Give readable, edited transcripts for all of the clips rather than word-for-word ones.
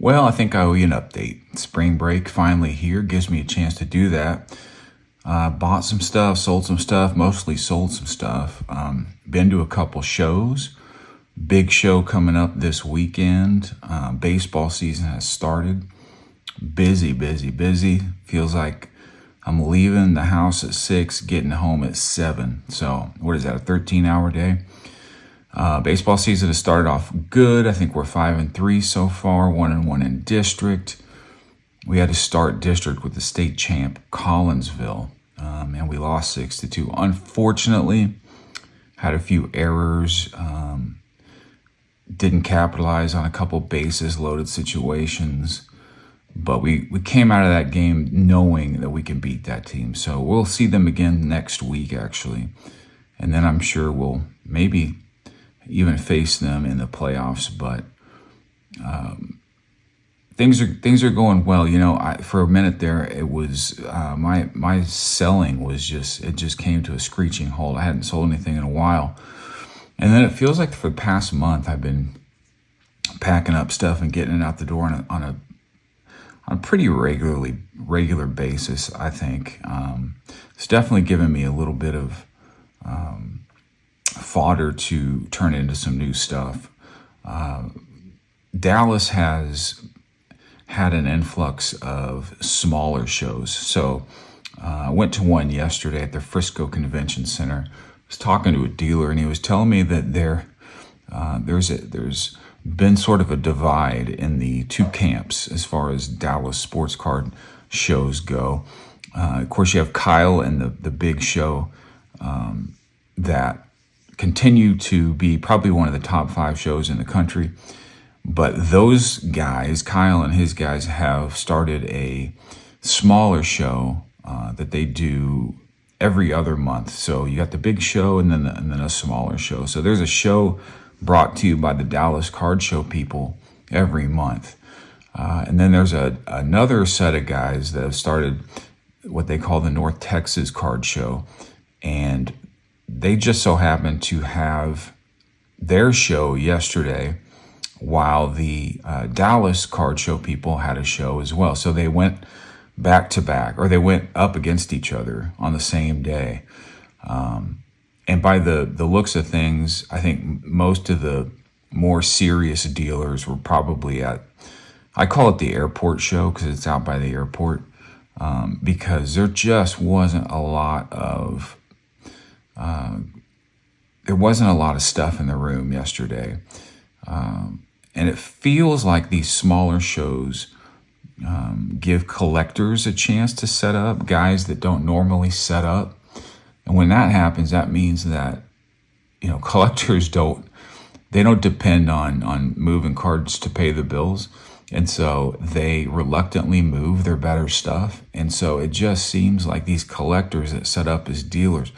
Well, I think I owe you an update. Spring break finally here gives me a chance to do that. Bought some stuff, sold some stuff, mostly sold some stuff. Been to a couple shows. Big show coming up this weekend. Baseball season has started. Busy, busy, busy. Feels like I'm leaving the house at 6, getting home at 7. So, what is that, a 13-hour day? Baseball season has started off good. I think we're 5-3 so far, 1-1 in district. We had to start district with the state champ Collinsville, and we lost 6-2. Unfortunately, had a few errors. Didn't capitalize on a couple bases loaded situations, but we came out of that game knowing that we can beat that team. So we'll see them again next week, actually, and then I'm sure we'll maybe even face them in the playoffs. But things are going well. For a minute there, it was my selling was just came to a screeching halt. I hadn't sold anything in a while, and then it feels like for the past month I've been packing up stuff and getting it out the door on a pretty regular basis. I think it's definitely given me a little bit of fodder to turn into some new stuff. Dallas has had an influx of smaller shows. So I went to one yesterday at the Frisco Convention Center. I was talking to a dealer, and he was telling me that there's been sort of a divide in the two camps as far as Dallas sports card shows go. Of course, you have Kyle and the big show that continue to be probably one of the top 5 shows in the country. But those guys, Kyle and his guys, have started a smaller show that they do every other month. So you got the big show and then a smaller show. So there's a show brought to you by the Dallas Card Show people every month. And then there's another set of guys that have started what they call the North Texas Card Show. And they just so happened to have their show yesterday while the Dallas Card Show people had a show as well. So they went back to back, or they went up against each other on the same day. And by the looks of things, I think most of the more serious dealers were probably I call it the airport show because it's out by the airport, because there just wasn't a lot of stuff in the room yesterday. And it feels like these smaller shows give collectors a chance to set up, guys that don't normally set up. And when that happens, that means that, collectors don't depend on moving cards to pay the bills. And so they reluctantly move their better stuff. And so it just seems like these collectors that set up as dealers,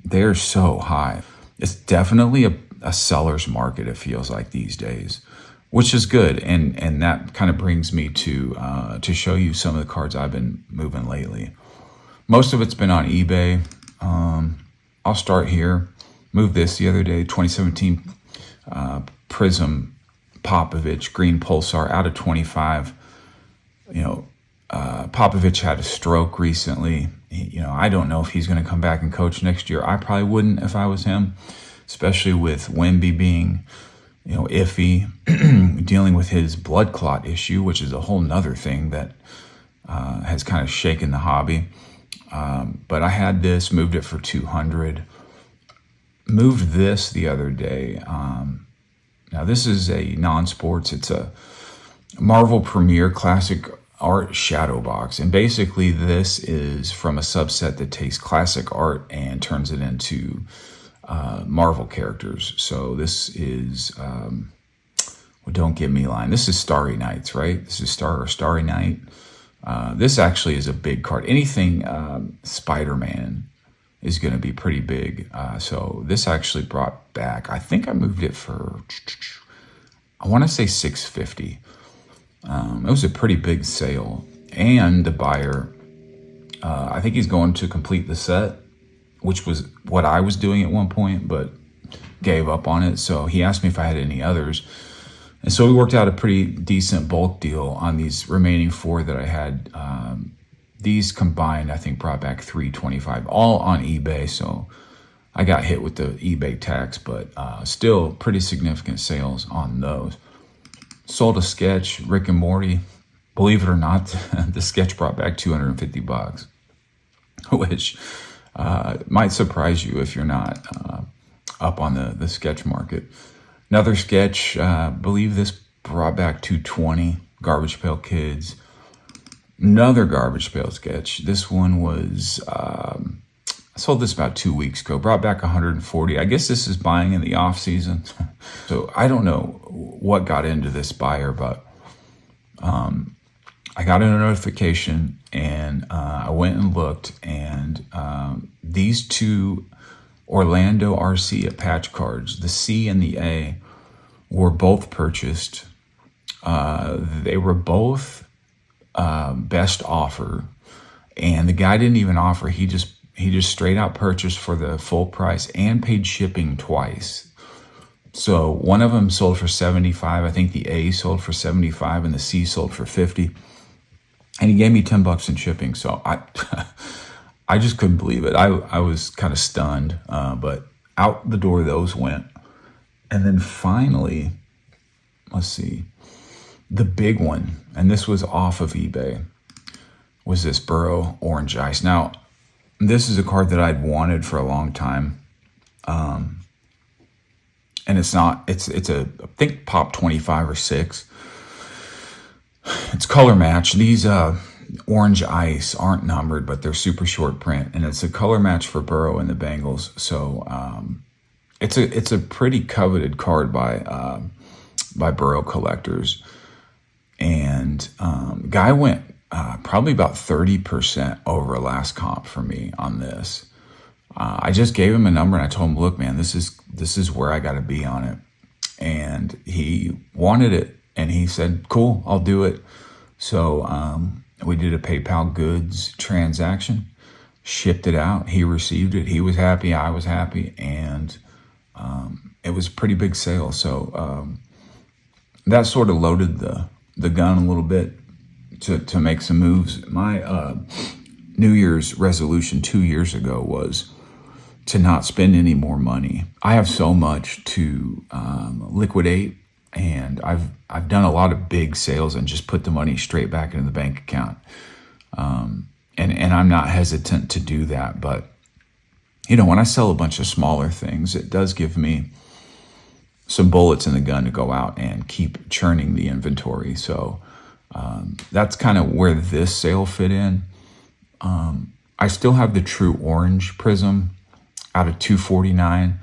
they're so high. It's definitely a seller's market, it feels like these days, which is good. And that kind of brings me to show you some of the cards I've been moving lately. Most of it's been on eBay. I'll start here. Moved this the other day, 2017 Prism Popovich Green Pulsar out of 25. Popovich had a stroke recently. I don't know if he's going to come back and coach next year. I probably wouldn't if I was him, especially with Wemby being, iffy, dealing with his blood clot issue, which is a whole nother thing that has kind of shaken the hobby. But I had this, moved it for $200. Moved this the other day. Now this is a non-sports. It's a Marvel Premiere Classic Art Shadow Box. And basically this is from a subset that takes classic art and turns it into Marvel characters. So this is, don't get me lying. This is Starry Nights, right? This is Starry Night. This actually is a big card. Anything Spider-Man is going to be pretty big. So this actually brought back, I think I moved it for, I want to say $650. It was a pretty big sale. And the buyer, I think he's going to complete the set, which was what I was doing at one point, but gave up on it. So he asked me if I had any others. And so we worked out a pretty decent bulk deal on these remaining 4 that I had. These combined, I think, brought back $325, all on eBay. So I got hit with the eBay tax, but still pretty significant sales on those. Sold a sketch, Rick and Morty. Believe it or not, the sketch brought back $250, which might surprise you if you're not up on the sketch market. Another sketch, believe this brought back $220, Garbage Pail Kids. Another Garbage Pail sketch. This one was, I sold this about 2 weeks ago, brought back $140. I guess this is buying in the off season. So I don't know what got into this buyer, but I got a notification and I went and looked, and these 2 Orlando RC patch cards, the C and the A, were both purchased. They were both best offer, and the guy didn't even offer. He just straight out purchased for the full price and paid shipping twice. So one of them sold for $75. I think the A sold for $75 and the C sold for $50. And he gave me $10 in shipping. So I just couldn't believe it. I was kind of stunned, but out the door those went. And then finally, let's see, the big one, and this was off of eBay, was this Burrow Orange Ice. Now, this is a card that I'd wanted for a long time. And it's a, I think, pop 25 or 6. It's color match. These Orange Ice aren't numbered, but they're super short print, and it's a color match for Burrow and the Bengals. So it's a pretty coveted card by Burrow collectors. And guy went probably about 30% over last comp for me on this. I just gave him a number and I told him, look, man, this is where I got to be on it. And he wanted it, and he said, cool, I'll do it. So we did a PayPal goods transaction, shipped it out. He received it. He was happy. I was happy. And it was a pretty big sale. So that sort of loaded the gun a little bit to make some moves. My New Year's resolution 2 years ago was to not spend any more money. I have so much to liquidate, and I've done a lot of big sales and just put the money straight back into the bank account. And I'm not hesitant to do that. But, you know, when I sell a bunch of smaller things, it does give me some bullets in the gun to go out and keep churning the inventory. So that's kind of where this sale fit in. I still have the True Orange Prism out of $249, and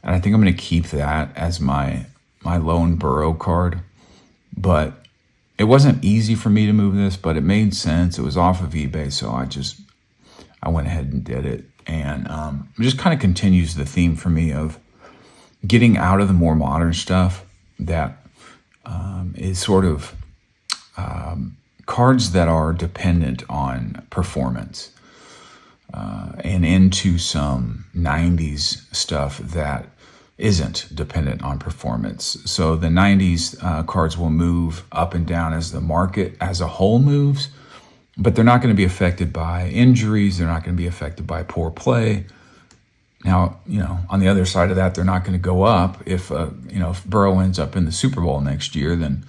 I think I'm going to keep that as my lone Burrow card. But it wasn't easy for me to move this, but it made sense. It was off of eBay, so I went ahead and did it. And it just kind of continues the theme for me of getting out of the more modern stuff that is sort of cards that are dependent on performance, and into some 90s stuff that isn't dependent on performance. So the 90s cards will move up and down as the market as a whole moves, but they're not going to be affected by injuries. They're not going to be affected by poor play. Now, you know, on the other side of that, they're not going to go up. If Burrow ends up in the Super Bowl next year, then,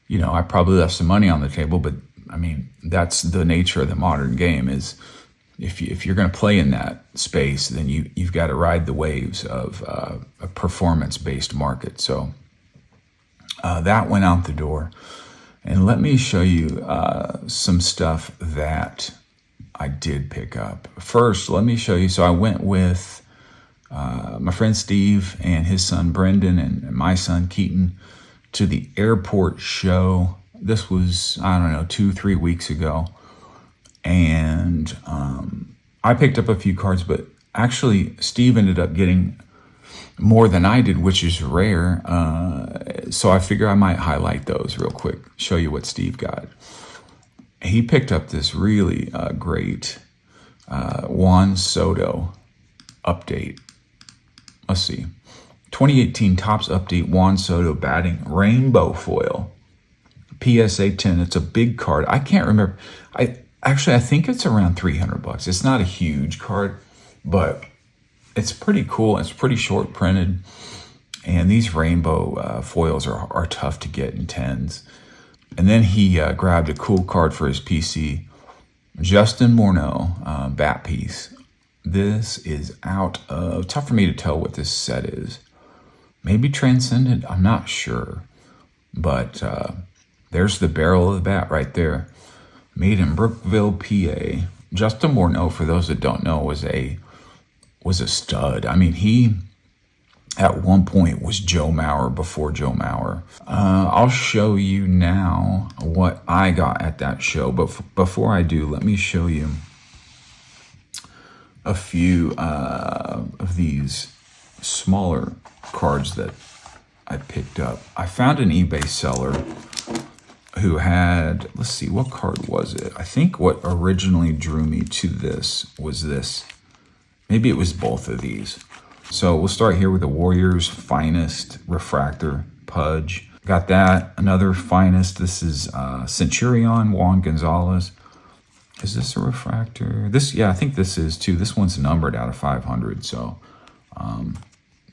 you know, I probably left some money on the table. But I mean, that's the nature of the modern game, is if you're going to play in that space, then you've got to ride the waves of a performance-based market. So that went out the door. And let me show you some stuff that I did pick up. First, let me show you. So I went with my friend Steve and his son Brendan and my son Keaton to the airport show. This was, I don't know, 2-3 weeks ago. And I picked up a few cards, but actually Steve ended up getting more than I did, which is rare. So I figure I might highlight those real quick, show you what Steve got. He picked up this really great Juan Soto update. Let's see, 2018 Topps Update Juan Soto batting rainbow foil. PSA 10. It's a big card. I can't remember. I think it's around $300. It's not a huge card, but it's pretty cool. It's pretty short printed. And these rainbow foils are tough to get in 10s. And then he grabbed a cool card for his PC. Justin Morneau bat piece. This is tough for me to tell what this set is. Maybe Transcendent, I'm not sure. But there's the barrel of the bat right there. Made in Brookville, PA. Justin Morneau, for those that don't know, was a stud. I mean, he at one point was Joe Mauer before Joe Mauer. I'll show you now what I got at that show. But before I do, let me show you a few of these smaller cards that I picked up. I found an eBay seller who had, let's see, what card was it? I think what originally drew me to this was this. Maybe it was both of these. So we'll start here with the Warriors Finest Refractor Pudge. Got that. Another Finest. This is Centurion Juan Gonzalez. Is this a refractor? I think this is too. This one's numbered out of 500. So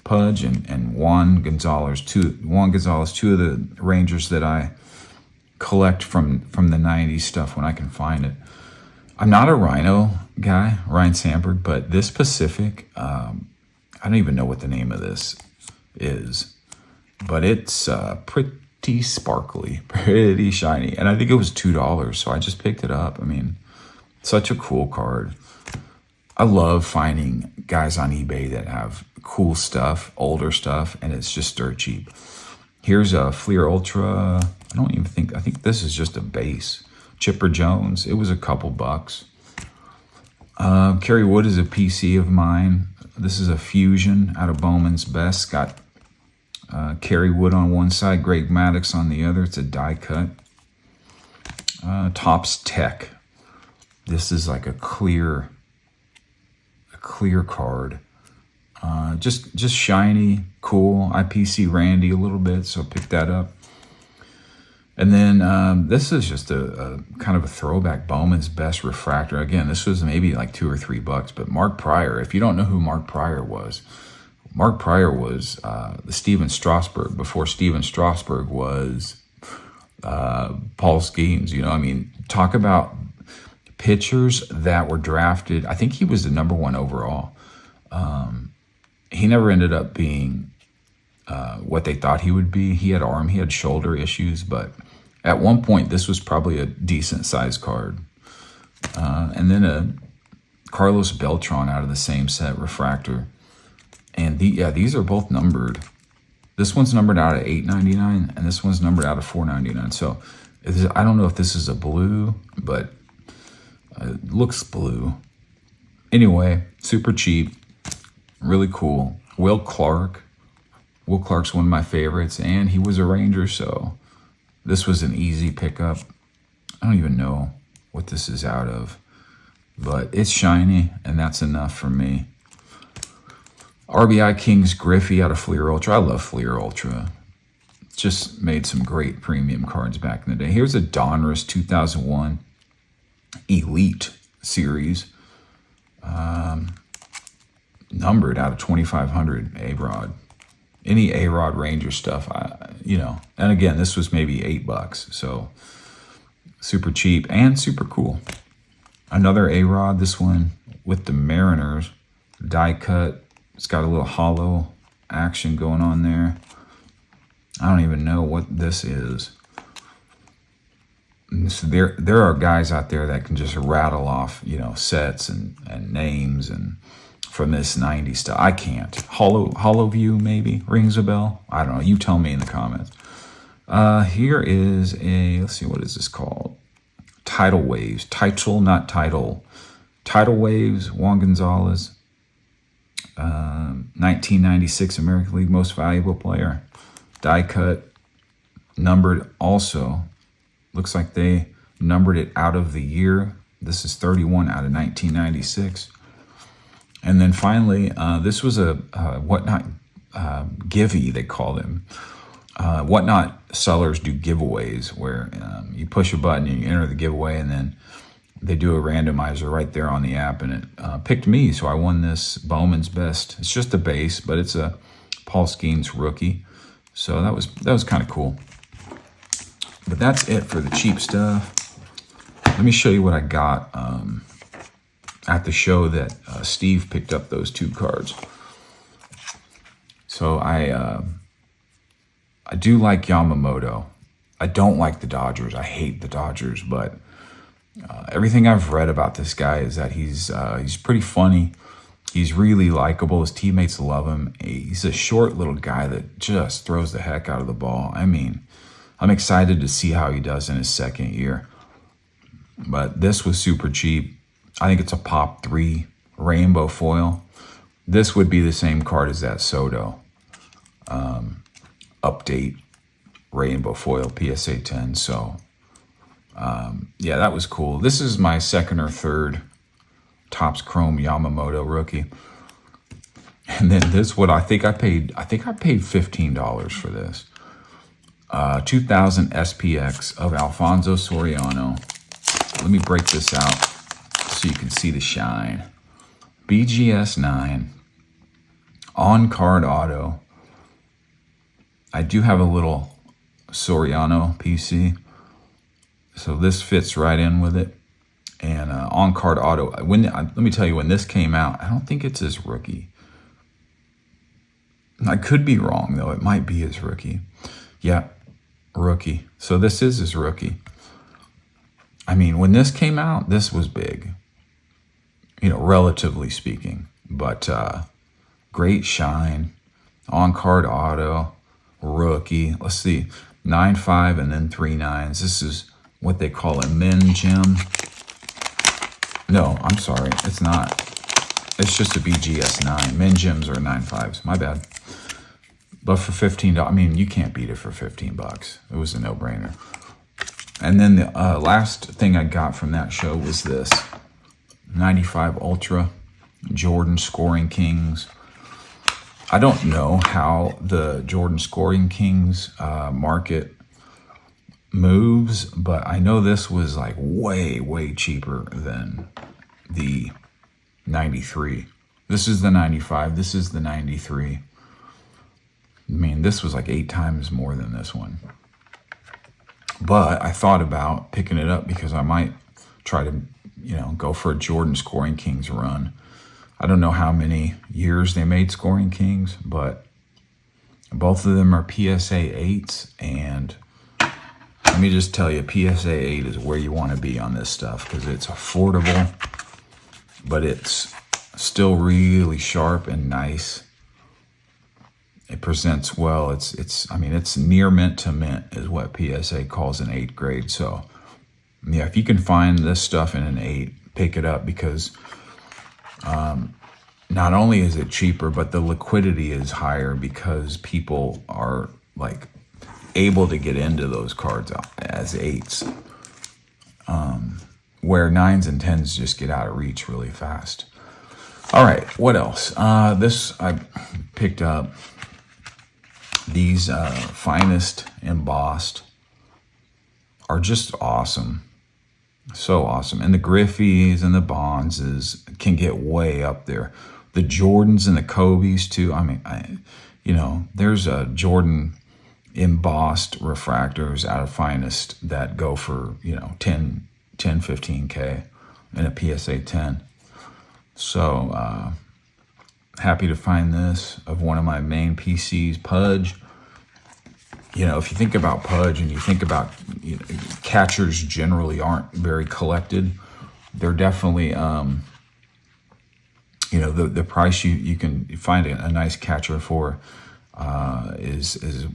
Pudge and Juan Gonzalez, two of the Rangers that I collect from the 90s stuff when I can find it. I'm not a Rhino guy, Ryan Sandberg, but this Pacific, I don't even know what the name of this is, but it's pretty sparkly, pretty shiny, and I think it was $2, so I just picked it up. I mean, such a cool card. I love finding guys on eBay that have cool stuff, older stuff, and it's just dirt cheap. Here's a Fleer Ultra. I think this is just a base. Chipper Jones. It was a couple bucks. Kerry Wood is a PC of mine. This is a Fusion out of Bowman's Best. Got Kerry Wood on one side, Greg Maddux on the other. It's a die cut. Topps Tech. This is like a clear card. Just shiny, cool. I PC Randy a little bit, so pick that up. And then this is just a kind of a throwback Bowman's Best Refractor. Again, this was maybe like $2 or $3, but Mark Pryor, if you don't know who Mark Pryor was the Steven Strasburg before Steven Strasburg was Paul Skeens. You know, I mean, talk about pitchers that were drafted. I think he was the #1 overall. He never ended up being what they thought he would be. He had shoulder issues, but at one point this was probably a decent sized card. And then a Carlos Beltran out of the same set, Refractor. And these are both numbered. This one's numbered out of $8.99 and this one's numbered out of $4.99. So I don't know if this is a blue, but it looks blue. Anyway, super cheap, really cool. Will Clark's one of my favorites, and he was a Ranger, so this was an easy pickup. I don't even know what this is out of, but it's shiny, and that's enough for me. RBI Kings Griffey out of Fleer Ultra. I love Fleer Ultra. Just made some great premium cards back in the day. Here's a Donruss 2001 Elite Series. Numbered out of 2,500 A-Rod. Any A-Rod Ranger stuff, and again, this was maybe $8, so super cheap and super cool. Another A-Rod, this one with the Mariners, die cut. It's got a little hollow action going on there. I don't even know what this is. So there are guys out there that can just rattle off, sets and names and from this 90s stuff. I can't. Hollow View maybe rings a bell. I don't know. You tell me in the comments. Here is let's see, what is this called? Tidal Waves. Tidal Waves, Juan Gonzalez. 1996 American League Most Valuable Player. Die cut. Numbered also. Looks like they numbered it out of the year. This is 31 out of 1996. And then finally, this was a Whatnot Givey, they call them. Whatnot sellers do giveaways where you push a button and you enter the giveaway, and then they do a randomizer right there on the app, and it picked me, so I won this Bowman's Best. It's just a base, but it's a Paul Skeens rookie, so that was kind of cool. But that's it for the cheap stuff. Let me show you what I got at the show that Steve picked up those 2 cards. So I do like Yamamoto. I don't like the Dodgers. I hate the Dodgers, but everything I've read about this guy is that he's pretty funny. He's really likable. His teammates love him. He's a short little guy that just throws the heck out of the ball. I mean, I'm excited to see how he does in his second year. But this was super cheap. I think it's a Pop 3 rainbow foil. This would be the same card as that Soto update rainbow foil PSA 10. So yeah, that was cool. This is my second or third Topps Chrome Yamamoto rookie. And then this, what I think I paid $15 for this. 2000 SPX of Alfonso Soriano. Let me break this out so you can see the shine. BGS 9, on-card auto. I do have a little Soriano PC, so this fits right in with it. And on-card auto. Let me tell you, when this came out, I don't think it's his rookie. I could be wrong, though. It might be his rookie. Yeah, rookie. So this is his rookie. I mean, when this came out, this was big, relatively speaking. But great shine, on-card auto, rookie. Let's see, 9.5 and then 3 9s. This is what they call a min gem. No, I'm sorry, it's not. It's just a BGS 9. Min gems are 9.5s. My bad. But for $15, I mean, you can't beat it for $15. It was a no-brainer. And then the last thing I got from that show was this 95 Ultra Jordan Scoring Kings. I don't know how the Jordan Scoring Kings market moves, but I know this was like way, way cheaper than the 93. This is the 95. This is the 93. I mean, this was like 8 times more than this one. But I thought about picking it up because I might try to, go for a Jordan Scoring Kings run. I don't know how many years they made Scoring Kings, but both of them are PSA 8s. And let me just tell you, PSA 8 is where you want to be on this stuff because it's affordable, but it's still really sharp and nice. It presents well. It's near mint to mint is what PSA calls an 8th grade. So yeah, if you can find this stuff in an 8, pick it up because not only is it cheaper, but the liquidity is higher because people are like able to get into those cards as 8s, where 9s and 10s just get out of reach really fast. All right, what else? This I picked up. These Finest Embossed are just awesome. So awesome. And the Griffies and the Bonds can get way up there. The Jordans and the Kobe's too. I mean, there's a Jordan embossed refractors out of Finest that go for, 10, 15K in a PSA 10. So, happy to find this of one of my main PCs, Pudge. If you think about Pudge and you think about catchers generally aren't very collected, they're definitely the price you can find a nice catcher for is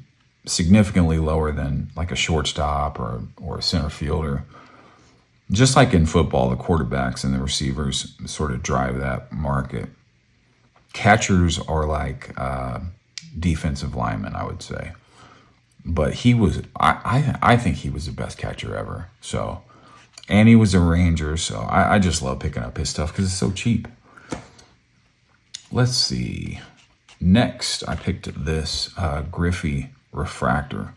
significantly lower than like a shortstop or a center fielder. Just like in football, the quarterbacks and the receivers sort of drive that market. Catchers are like defensive linemen, I would say. But he was, I think he was the best catcher ever. So, and he was a Ranger, so I just love picking up his stuff because it's so cheap. Let's see. Next, I picked this Griffey refractor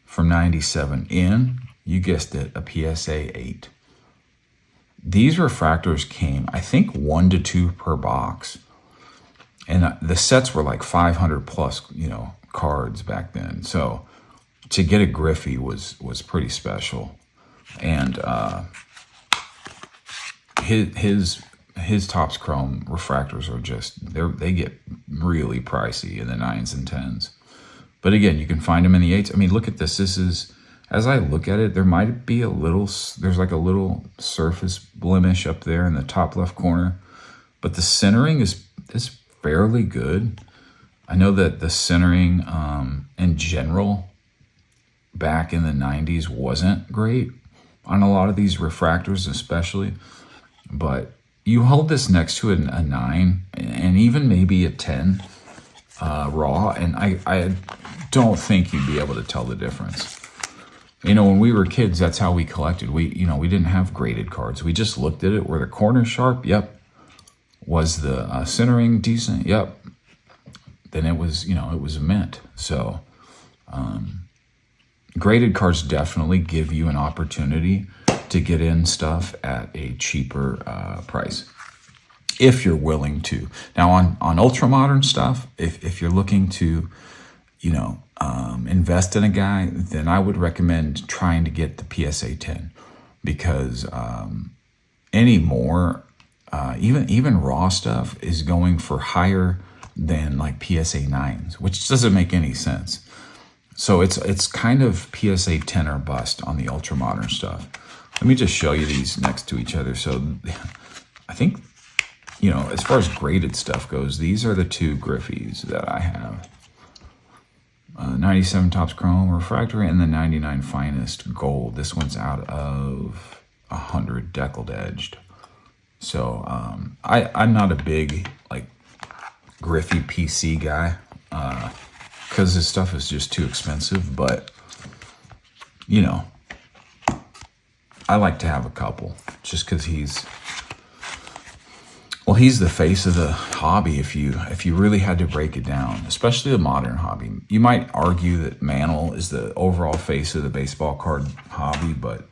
from 97 in, you guessed it, a PSA 8. These refractors came, I think, 1 to 2 per box. And the sets were like 500 plus, cards back then. So to get a Griffey was pretty special. And his Topps Chrome refractors are just, they get really pricey in the 9s and 10s. But again, you can find them in the 8s. I mean, look at this. This is, as I look at it, there might be there's like a little surface blemish up there in the top left corner. But the centering is fairly good. I know that the centering in general back in the 90s wasn't great on a lot of these refractors especially. But you hold this next to a 9 and even maybe a 10 raw, and I don't think you'd be able to tell the difference. When we were kids, that's how we collected. We didn't have graded cards. We just looked at it. Were the corners sharp? Yep. Was the centering decent? Yep. Then it was, it was a mint. So graded cards definitely give you an opportunity to get in stuff at a cheaper price, if you're willing to. Now on ultra modern stuff, if you're looking to, invest in a guy, then I would recommend trying to get the PSA 10, because anymore, even raw stuff is going for higher than like PSA 9s, which doesn't make any sense. So it's kind of PSA 10 or bust on the ultra modern stuff. Let me just show you these next to each other. So I think, as far as graded stuff goes, these are the two Griffies that I have. 97 Topps Chrome refractory and the 99 Finest Gold. This one's out of 100 deckled edged. So I'm not a big like Griffey PC guy because his stuff is just too expensive. But I like to have a couple just because he's the face of the hobby. If you really had to break it down, especially the modern hobby, you might argue that Mantle is the overall face of the baseball card hobby, but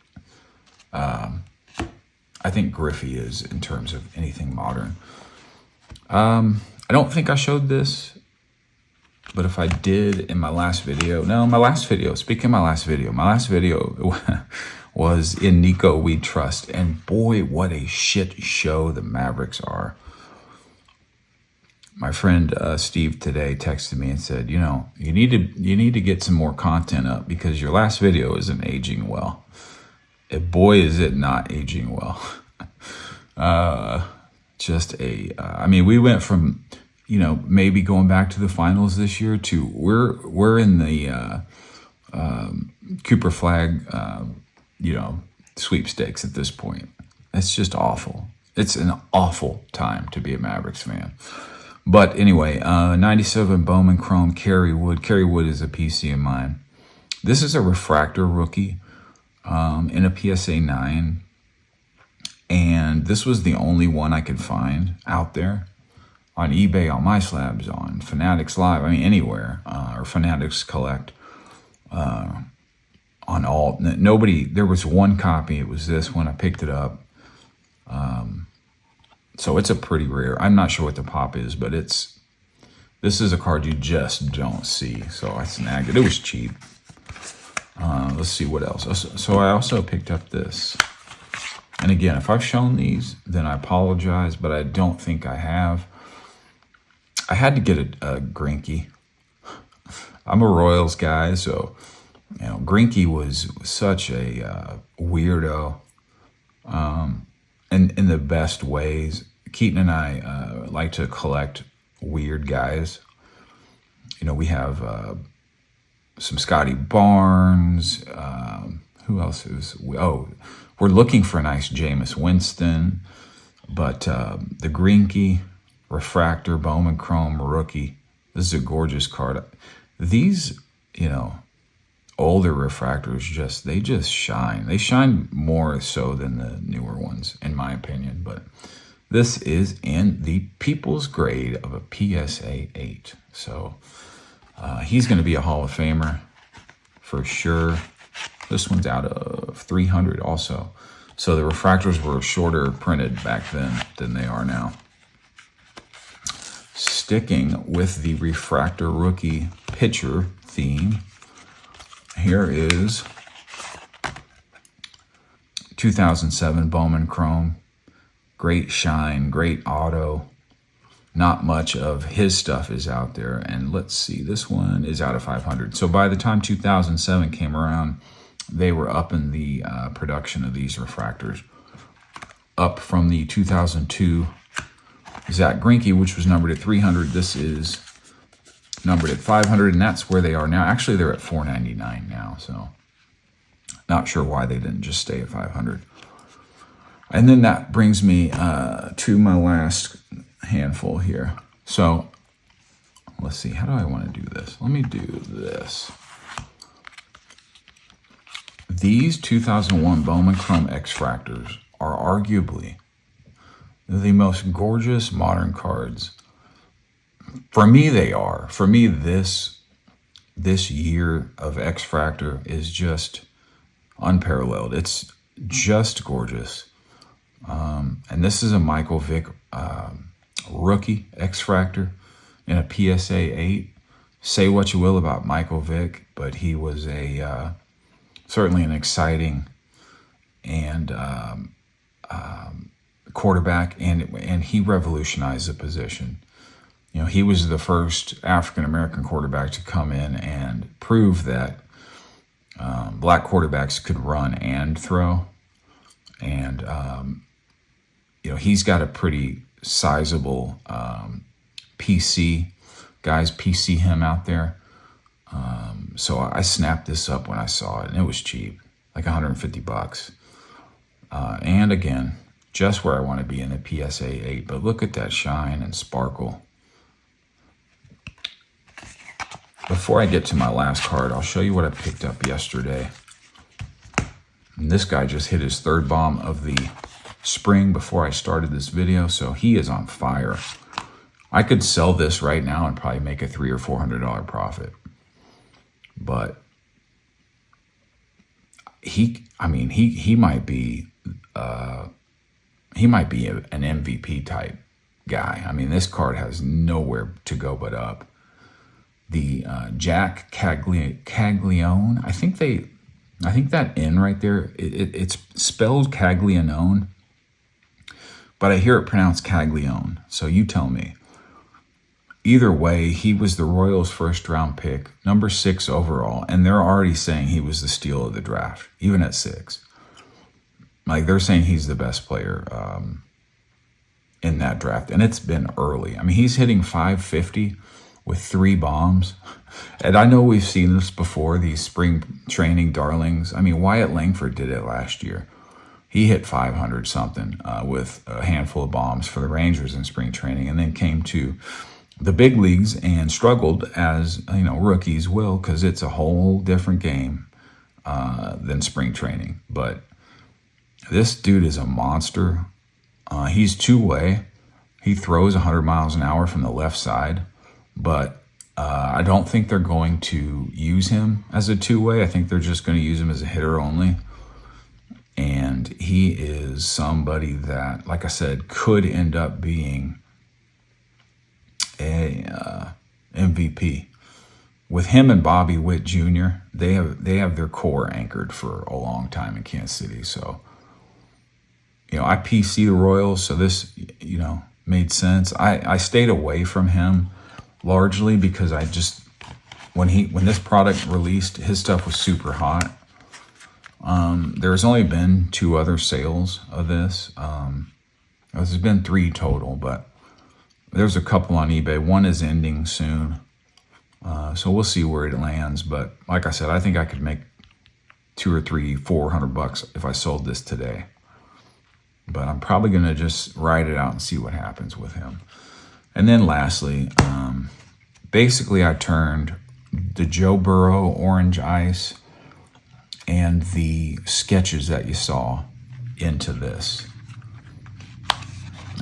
I think Griffey is in terms of anything modern. I don't think I showed this, but if I did in my last video, speaking of my last video was in Nico We Trust, and boy, what a shit show the Mavericks are. My friend Steve today texted me and said, you need to get some more content up because your last video isn't aging well. And boy, is it not aging well. We went from, maybe going back to the finals this year to we're in the Cooper Flag, sweepstakes at this point. It's just awful. It's an awful time to be a Mavericks fan. But anyway, 97 Bowman Chrome Kerry Wood. Kerry Wood is a PC of mine. This is a refractor rookie in a PSA 9. And this was the only one I could find out there on eBay, on MySlabs, on Fanatics Live, anywhere, or Fanatics Collect. On all, nobody, there was one copy. It was this one. I picked it up. So it's a pretty rare. I'm not sure what the pop is, but this is a card you just don't see. So I snagged it. It was cheap. Let's see what else. So I also picked up this. And again, if I've shown these, then I apologize, but I don't think I have. I had to get a Greinke. I'm a Royals guy, so Greinke was such a weirdo, in the best ways. Keaton and I like to collect weird guys. We have some Scotty Barnes. Who else is? We're looking for a nice Jameis Winston, but the Greinke refractor Bowman Chrome rookie. This is a gorgeous card. These, older refractors they just shine. They shine more so than the newer ones, in my opinion. But This is in the People's grade of a PSA 8. So he's going to be a Hall of Famer for sure. This one's out of 300 also. So the refractors were shorter printed back then than they are now. Sticking with the refractor rookie pitcher theme, here is 2007 Bowman Chrome. Great shine, great auto. Not much of his stuff is out there. And let's see, this one is out of 500. So by the time 2007 came around, they were up in the production of these refractors. Up from the 2002 Zach Greinke, which was numbered at 300. This is numbered at 500, and that's where they are now. Actually, they're at 499 now, so not sure why they didn't just stay at 500. And then that brings me to my last handful here. So let's see, how do I want to do this? Let me do this. These 2001 Bowman Chrome X-Fractors are arguably the most gorgeous modern cards. For me, they are. For me, this year of X-Fractor is just unparalleled. It's just gorgeous. And this is a Michael Vick rookie X-Fractor in a PSA 8. Say what you will about Michael Vick, but he was a certainly an exciting and quarterback, and he revolutionized the position. You know, he was the first African-American quarterback to come in and prove that black quarterbacks could run and throw. And, you know, he's got a pretty sizable PC. Guys PC him out there. So I snapped this up when I saw it, and it was cheap, like $150. And again, just where I want to be in the PSA 8. But look at that shine and sparkle. Before I get to my last card, I'll show you what I picked up yesterday. And this guy just hit his third bomb of the spring before I started this video, so he is on fire. I could sell this right now and probably make a $300 or $400 profit. But he might be an MVP type guy. I mean, this card has nowhere to go but up. The Jack Caglione, I think that N right there, it's spelled Caglianone, but I hear it pronounced Caglione. So you tell me. Either way, he was the Royals' first round pick, number 6 overall, and they're already saying he was the steal of the draft, even at 6. Like, they're saying he's the best player in that draft, and it's been early. I mean, he's hitting 550 with 3 bombs. And I know we've seen this before, these spring training darlings. I mean, Wyatt Langford did it last year. He hit 500 something with a handful of bombs for the Rangers in spring training, and then came to the big leagues and struggled, as you know, rookies will, because it's a whole different game than spring training. But this dude is a monster. He's two-way. He throws 100 miles an hour from the left side, but I don't think they're going to use him as a two-way. I think they're just going to use him as a hitter only. And he is somebody that, like I said, could end up being a MVP. With him and Bobby Witt Jr., they have their core anchored for a long time in Kansas City. So, you know, I PC the Royals, so this, you know, made sense. I stayed away from him largely because I just, when this product released, his stuff was super hot. There's only been 2 other sales of this. There's been 3 total, but there's a couple on eBay. One is ending soon. So we'll see where it lands. But like I said, I think I could make $200 or $400 if I sold this today. But I'm probably going to just ride it out and see what happens with him. And then lastly, basically I turned the Joe Burrow Orange Ice and the sketches that you saw into this.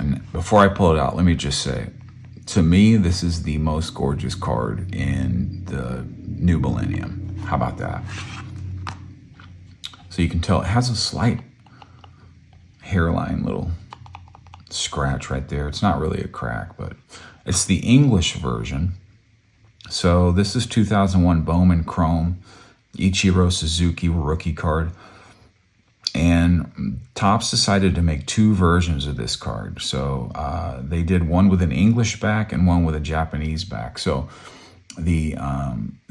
And before I pull it out, let me just say, to me, this is the most gorgeous card in the new millennium. How about that? So you can tell it has a slight hairline, little scratch right there. It's not really a crack, but it's the English version. So this is 2001 Bowman Chrome, Ichiro Suzuki rookie card. And Topps decided to make two versions of this card. So they did one with an English back and one with a Japanese back. So the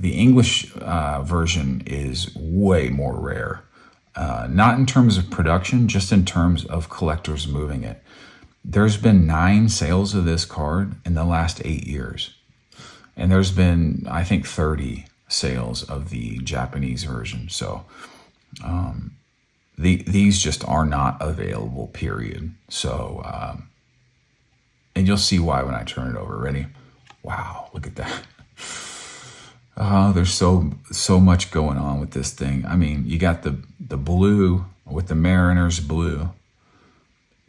English version is way more rare. Not in terms of production, just in terms of collectors moving it. There's been 9 sales of this card in the last 8 years. And there's been, I think, 30 sales of the Japanese version. So these just are not available, period. So, and you'll see why when I turn it over. Ready? Wow, look at that. There's so much going on with this thing. I mean, you got the blue with the Mariners blue.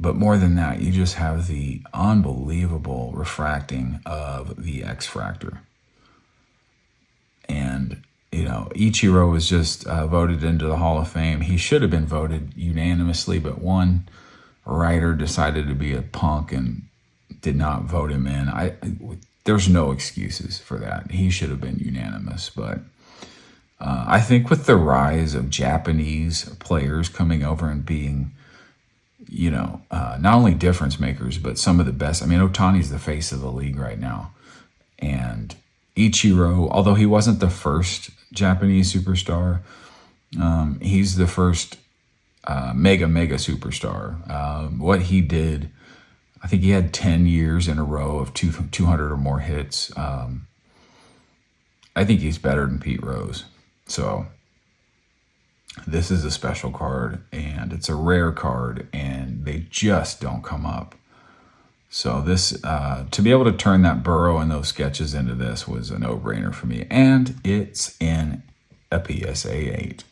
But more than that, you just have the unbelievable refracting of the X-Fractor. And, you know, Ichiro was just voted into the Hall of Fame. He should have been voted unanimously, but one writer decided to be a punk and did not vote him in. There's no excuses for that. He should have been unanimous. But I think with the rise of Japanese players coming over and being, you know, not only difference makers, but some of the best. I mean, Ohtani's the face of the league right now. And Ichiro, although he wasn't the first Japanese superstar, he's the first mega superstar. What he did, I think he had 10 years in a row of 200 or more hits. I think he's better than Pete Rose. So this is a special card, and it's a rare card, and they just don't come up. So this, to be able to turn that Burrow and those sketches into this was a no-brainer for me. And it's in a PSA 8,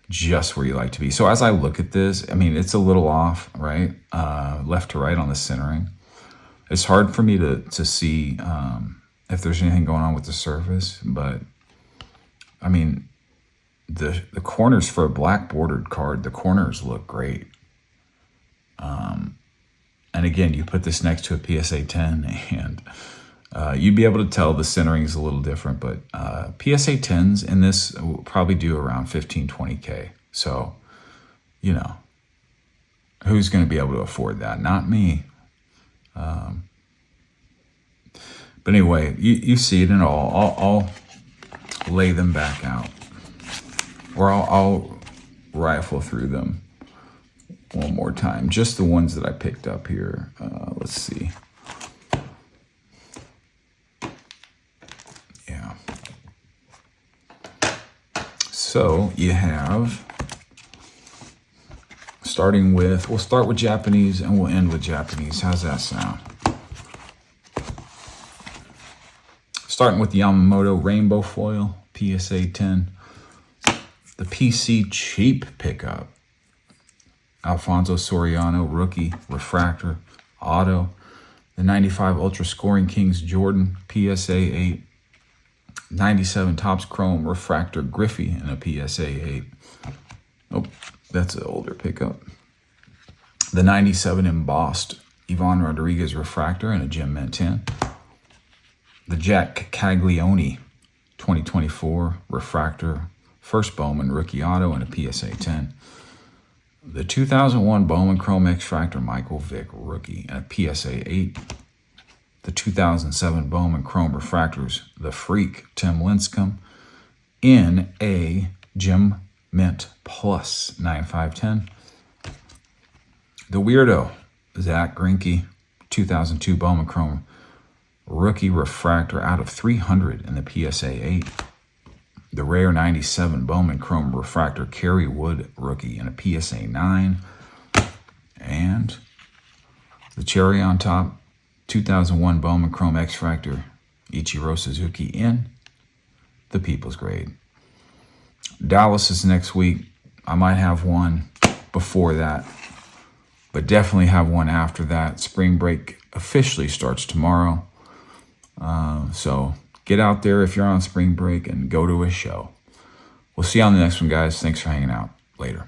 just where you like to be. So as I look at this, I mean, it's a little off, right? Left to right on the centering. It's hard for me to see if there's anything going on with the surface, but I mean, the corners for a black bordered card, the corners look great. And again, you put this next to a PSA 10 and you'd be able to tell the centering is a little different, but PSA 10s in this will probably do around 15, 20K. So, you know, who's going to be able to afford that? Not me. But anyway, you see it in all. I'll lay them back out, or I'll rifle through them one more time. Just the ones that I picked up here. Let's see. Yeah. So you have, starting with, we'll start with Japanese and we'll end with Japanese. How's that sound? Starting with Yamamoto Rainbow Foil, PSA 10. The PC Cheap pickup. Alfonso Soriano, rookie, refractor, auto. The 95 Ultra Scoring Kings Jordan, PSA 8. 97 Topps Chrome refractor Griffey in a PSA 8. Oh, that's an older pickup. The 97 embossed Ivan Rodriguez refractor in a Gem Mint 10. The Jack Caglione 2024 refractor first Bowman rookie auto in a PSA 10. The 2001 Bowman Chrome X-Fractor Michael Vick rookie and a PSA 8. The 2007 Bowman Chrome Refractors The Freak Tim Lincecum in a Gem Mint Plus 9510. The Weirdo Zach Greinke 2002 Bowman Chrome Rookie Refractor out of 300 in the PSA 8. The Rare 97 Bowman Chrome Refractor Kerry Wood rookie in a PSA 9. And the cherry on top, 2001 Bowman Chrome X-Fractor Ichiro Suzuki in the People's Grade. Dallas is next week. I might have one before that. but definitely have one after that. Spring break officially starts tomorrow. So get out there if you're on spring break and go to a show. We'll see you on the next one, guys. Thanks for hanging out. Later.